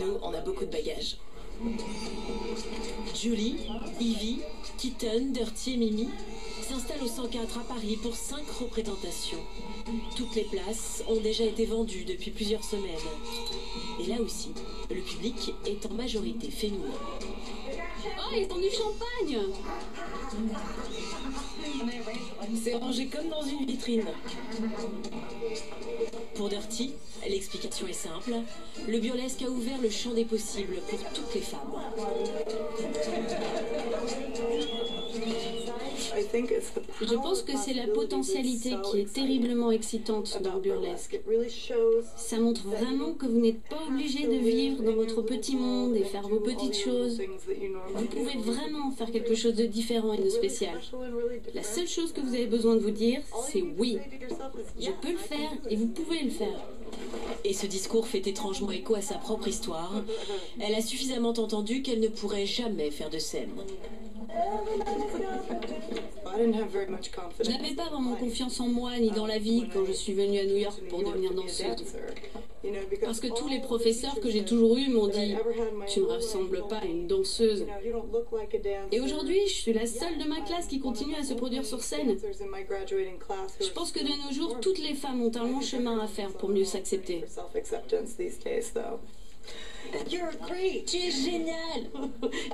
Nous, on a beaucoup de bagages. Julie, Ivy, Kitten, Dirty et Mimi s'installent au 104 à Paris pour 5 représentations. Toutes les places ont déjà été vendues depuis plusieurs semaines. Et là aussi, le public est en majorité féminin. Oh, ils ont du champagne! C'est rangé comme dans une vitrine. Pour Dirty, l'explication est simple. Le burlesque a ouvert le champ des possibles pour toutes les femmes. Je pense que c'est la potentialité qui est terriblement excitante dans le burlesque. Ça montre vraiment que vous n'êtes pas obligé de vivre dans votre petit monde et faire vos petites choses. Vous pouvez vraiment faire quelque chose de différent et de spécial. La seule chose que vous avez besoin de vous dire, c'est oui. Je peux le faire et vous pouvez le faire. Et ce discours fait étrangement écho à sa propre histoire. Elle a suffisamment entendu qu'elle ne pourrait jamais faire de scène. Je n'avais pas vraiment confiance en moi ni dans la vie quand je suis venue à New York pour devenir danseuse. Parce que tous les professeurs que j'ai toujours eus m'ont dit « Tu ne ressembles pas à une danseuse ». Et aujourd'hui, je suis la seule de ma classe qui continue à se produire sur scène. Je pense que de nos jours, toutes les femmes ont un long chemin à faire pour mieux s'accepter. Tu es géniale.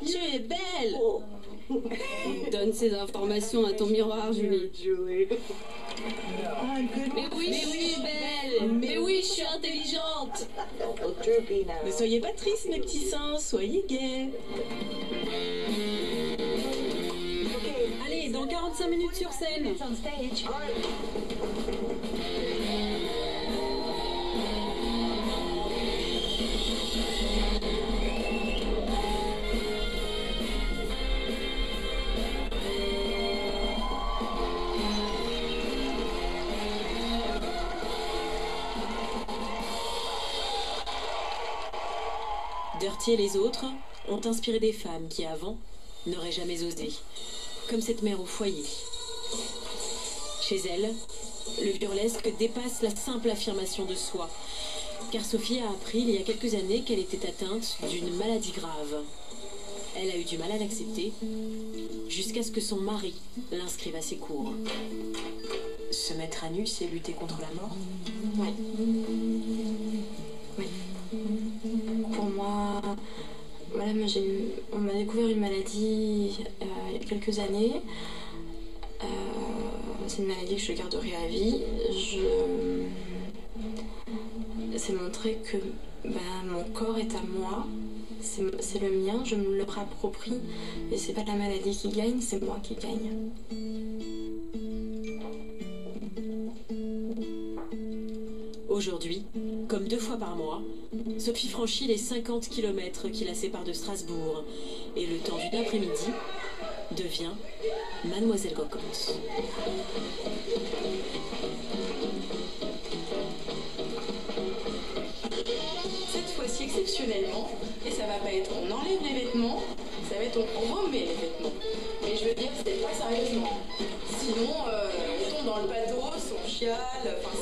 Tu es belle. Donne ces informations à ton miroir, Julie. Mais oui, je suis belle. Mais oui, je suis intelligente. Ne soyez pas tristes, mes petits seins. Soyez gais. Allez, dans 45 minutes sur scène. Dirty et les autres ont inspiré des femmes qui, avant, n'auraient jamais osé. Comme cette mère au foyer. Chez elle, le burlesque dépasse la simple affirmation de soi. Car Sophie a appris il y a quelques années qu'elle était atteinte d'une maladie grave. Elle a eu du mal à l'accepter, jusqu'à ce que son mari l'inscrive à ses cours. Se mettre à nu, c'est lutter contre la mort? Oui. Oui. Pour moi, voilà, on m'a découvert une maladie il y a quelques années. C'est une maladie que je garderai à vie. C'est montrer que mon corps est à moi, c'est le mien, je me le réapproprie et c'est pas la maladie qui gagne, c'est moi qui gagne. Aujourd'hui, comme 2 fois par mois, Sophie franchit les 50 km qui la séparent de Strasbourg et le temps d'une après-midi devient Mademoiselle Cocotte. Cette fois-ci exceptionnellement, et ça va pas être on enlève les vêtements, ça va être on remet les vêtements. Mais je veux dire, c'est pas sérieusement. Sinon, on tombe dans le pathos, on chiale, enfin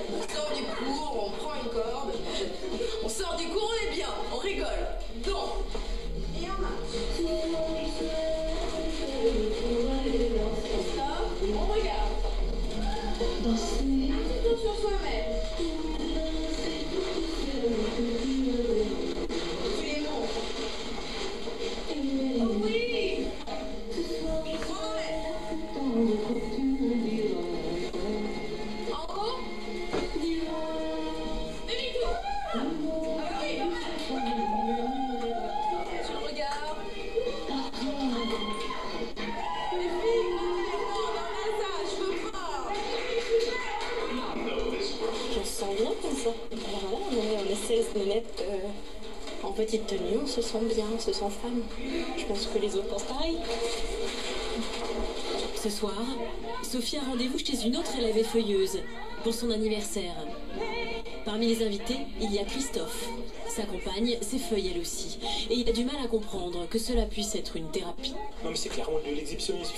on sort du cours, on prend une corde, on sort du cours, on est bien, on rigole. Donc, et on marche. Stop, on regarde. Tout sur soi-même. On est 16 nénettes en petite tenue, on se sent bien, on se sent femme. Je pense que les autres pensent pareil. Ce soir, Sophie a rendez-vous chez une autre élève effeuilleuse pour son anniversaire. Parmi les invités, il y a Christophe, Sa compagne s'effeuille elle aussi, et il a du mal à comprendre que cela puisse être une thérapie. Non mais c'est clairement de l'exhibitionnisme,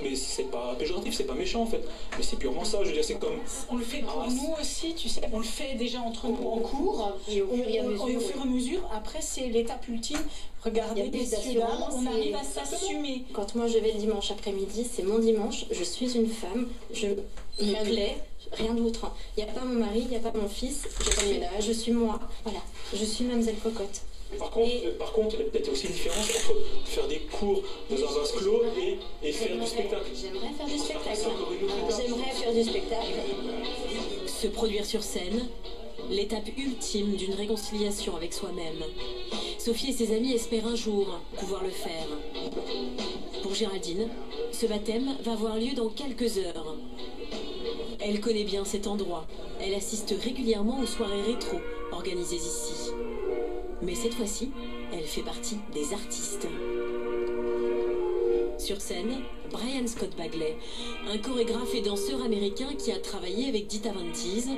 mais c'est pas péjoratif, c'est pas méchant en fait, mais c'est purement ça, je veux dire, c'est comme... On le fait pour nous aussi, tu sais, on le fait déjà entre nous en cours, et au fur et à mesure, après c'est l'étape ultime, regardez messieurs, dames, on arrive à s'assumer. Quand moi je vais le dimanche après-midi, c'est mon dimanche, je suis une femme, je me plais, rien d'autre. Il n'y a pas mon mari, il n'y a pas mon fils, je suis moi, voilà, je suis Mademoiselle Cocotte. Par contre, il y a peut-être aussi une différence entre faire des cours dans un vase clos et faire du spectacle. J'aimerais faire du spectacle. J'aimerais faire du spectacle. Se produire sur scène, l'étape ultime d'une réconciliation avec soi-même. Sophie et ses amis espèrent un jour pouvoir le faire. Pour Géraldine, ce baptême va avoir lieu dans quelques heures. Elle connaît bien cet endroit. Elle assiste régulièrement aux soirées rétro organisées ici. Mais cette fois-ci, elle fait partie des artistes. Sur scène, Brian Scott Bagley, un chorégraphe et danseur américain qui a travaillé avec Dita Von Teese,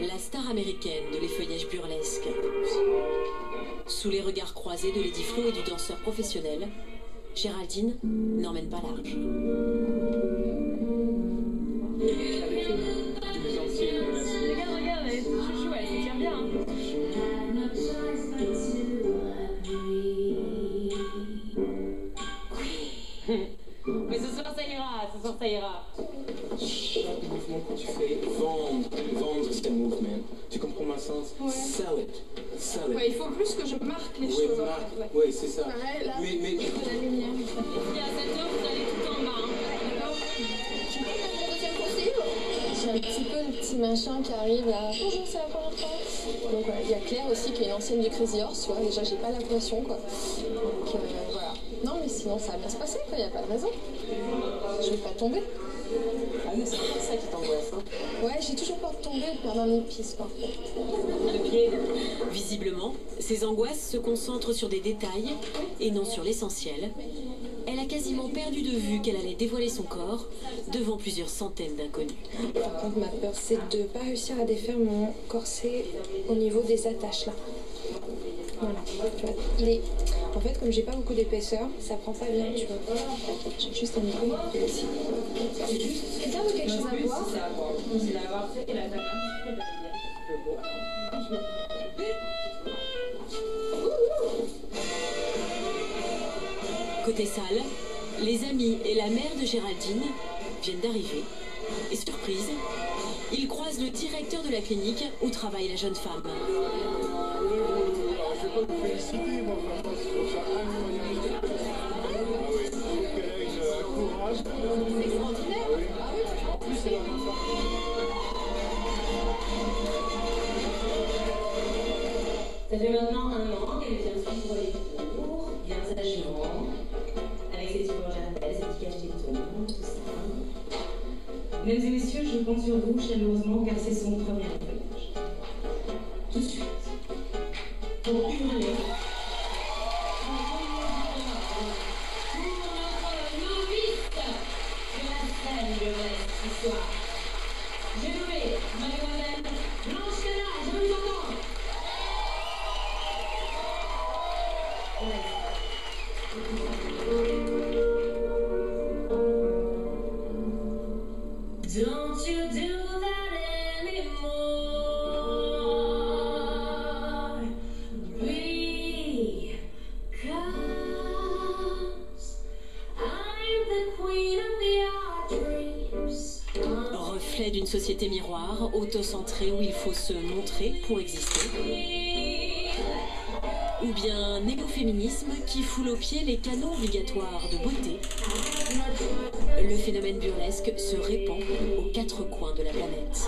la star américaine de l'effeuillage burlesque. Sous les regards croisés de Lady Flo et du danseur professionnel, Géraldine n'emmène pas large. Regarde, elle est chouchou, elle se tient bien. Mais ce soir ça ira, Chaque mouvement que tu fais, vendre ce mouvement. Tu comprends ma sens? Ouais. Sell it. Ouais, il faut plus que je marque les choses. Oui, c'est ça. Ouais, là, mais... de la lumière. Et à 7h, vous allez tout en bas. J'ai un petit peu le petit machin qui arrive là. Bonjour, c'est la première fois. Donc il y a Claire aussi qui est une ancienne du Crazy Horse, tu vois. Déjà, j'ai pas l'impression quoi. Donc voilà. Non, mais sinon, ça va bien se passer quoi, y a pas de raison. Je vais pas tomber. Ah, mais c'est pas ça qui t'angoisse, hein. Ouais, j'ai toujours peur de tomber et de perdre un épice parfois. Visiblement, ses angoisses se concentrent sur des détails et non sur l'essentiel. Elle a quasiment perdu de vue qu'elle allait dévoiler son corps devant plusieurs centaines d'inconnus. Par contre, ma peur, c'est de ne pas réussir à défaire mon corset au niveau des attaches là. Voilà, tu vois, il est... En fait, comme j'ai pas beaucoup d'épaisseur, ça prend pas bien, tu vois. J'ai juste un micro ici. Quelqu'un veut quelque chose à boire? C'est l'avoir fait et la dernière. Côté salle, les amis et la mère de Géraldine viennent d'arriver. Et surprise, ils croisent le directeur de la clinique où travaille la jeune femme. Je peux vous féliciter, moi, vraiment, je trouve ça incroyable. Ah oui, je trouve qu'elle a une courage. C'est extraordinaire. Ah oui. En plus, elle a un Ça fait maintenant 1 an qu'elle vient suivre les cours, bien sagement, avec ses supports jarnais, ses tickets tétons, tout ça. Mesdames et messieurs, je compte sur vous chaleureusement car c'est son premier voyage. Tout de suite, pour hurler. J'ai nommé Mademoiselle Blanche Canal, je vous entends. Don't you do that anymore, because I'm the queen of your dreams. Reflet d'une société miroir, autocentrée où il faut se montrer pour exister. Ou bien néo-féminisme qui foule aux pieds les canons obligatoires de beauté. Le phénomène burlesque se répand aux 4 coins de la planète.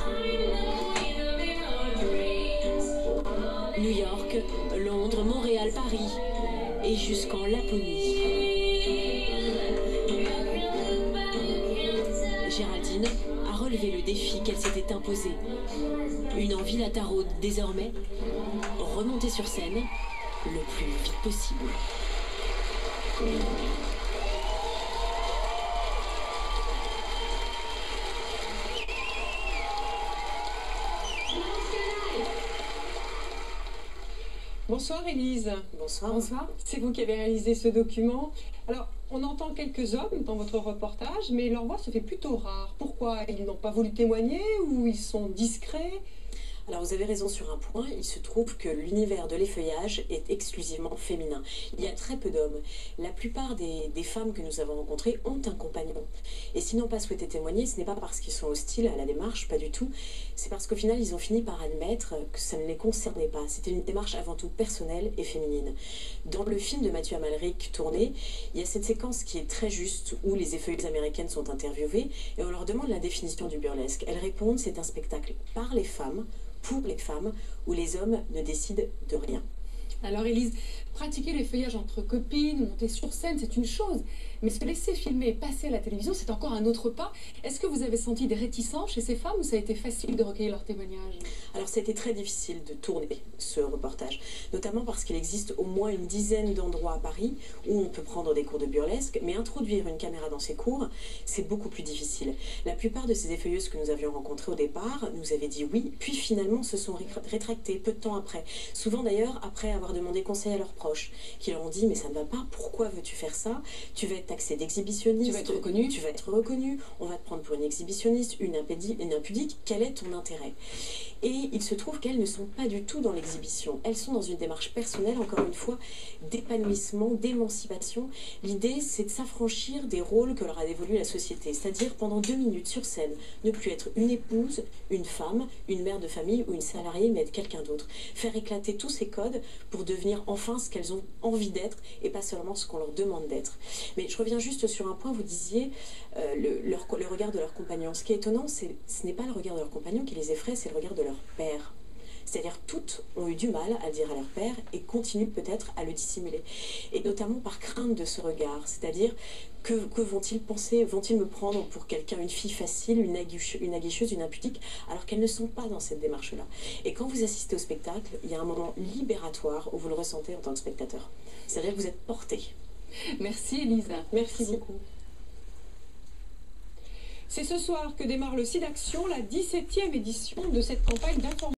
New York, Londres, Montréal, Paris et jusqu'en Laponie. Géraldine a relevé le défi qu'elle s'était imposé. Une envie la taraude désormais, remonter sur scène le plus vite possible. Bonsoir Élise. Bonsoir. Bonsoir. C'est vous qui avez réalisé ce document. Alors, on entend quelques hommes dans votre reportage, mais leur voix se fait plutôt rare. Pourquoi? Ils n'ont pas voulu témoigner ou ils sont discrets? Alors vous avez raison sur un point, il se trouve que l'univers de l'effeuillage est exclusivement féminin. Il y a très peu d'hommes. La plupart des femmes que nous avons rencontrées ont un compagnon. Et s'ils n'ont pas souhaité témoigner, ce n'est pas parce qu'ils sont hostiles à la démarche, pas du tout. C'est parce qu'au final, ils ont fini par admettre que ça ne les concernait pas. C'était une démarche avant tout personnelle et féminine. Dans le film de Mathieu Amalric tourné, il y a cette séquence qui est très juste où les effeuilleuses américaines sont interviewées et on leur demande la définition du burlesque. Elles répondent, c'est un spectacle par les femmes, pour les femmes, où les hommes ne décident de rien. Alors Élise, pratiquer l'effeuillage entre copines, monter sur scène, c'est une chose. Mais se laisser filmer et passer à la télévision, c'est encore un autre pas. Est-ce que vous avez senti des réticences chez ces femmes ou ça a été facile de recueillir leurs témoignages? Alors c'était très difficile de tourner ce reportage, notamment parce qu'il existe au moins une dizaine d'endroits à Paris où on peut prendre des cours de burlesque, mais introduire une caméra dans ces cours, c'est beaucoup plus difficile. La plupart de ces effeuilleuses que nous avions rencontrées au départ nous avaient dit oui, puis finalement se sont rétractées peu de temps après. Souvent d'ailleurs après avoir demandé conseil à leurs proches, qui leur ont dit mais ça ne va pas, pourquoi veux-tu faire ça? Tu vas être taxé d'exhibitionniste, tu vas être reconnu, on va te prendre pour une exhibitionniste, une impudique, quel est ton intérêt? Et il se trouve qu'elles ne sont pas du tout dans l'exhibition, elles sont dans une démarche personnelle, encore une fois, d'épanouissement, d'émancipation. L'idée c'est de s'affranchir des rôles que leur a dévolus la société, c'est-à-dire pendant 2 minutes sur scène, ne plus être une épouse, une femme, une mère de famille ou une salariée, mais être quelqu'un d'autre. Faire éclater tous ces codes pour devenir enfin ce qu'elles ont envie d'être et pas seulement ce qu'on leur demande d'être. Mais je reviens juste sur un point, vous disiez le regard de leur compagnon. Ce qui est étonnant, ce n'est pas le regard de leur compagnon qui les effraie, c'est le regard de leur père. C'est-à-dire toutes ont eu du mal à le dire à leur père et continuent peut-être à le dissimuler. Et notamment par crainte de ce regard. C'est-à-dire que vont-ils penser? Vont-ils me prendre pour quelqu'un, une fille facile, une aguicheuse, une impudique, alors qu'elles ne sont pas dans cette démarche-là. Et quand vous assistez au spectacle, il y a un moment libératoire où vous le ressentez en tant que spectateur. C'est-à-dire que vous êtes porté. Merci Elisa. Merci beaucoup. C'est ce soir que démarre le SIDAction, la 17e édition de cette campagne d'information.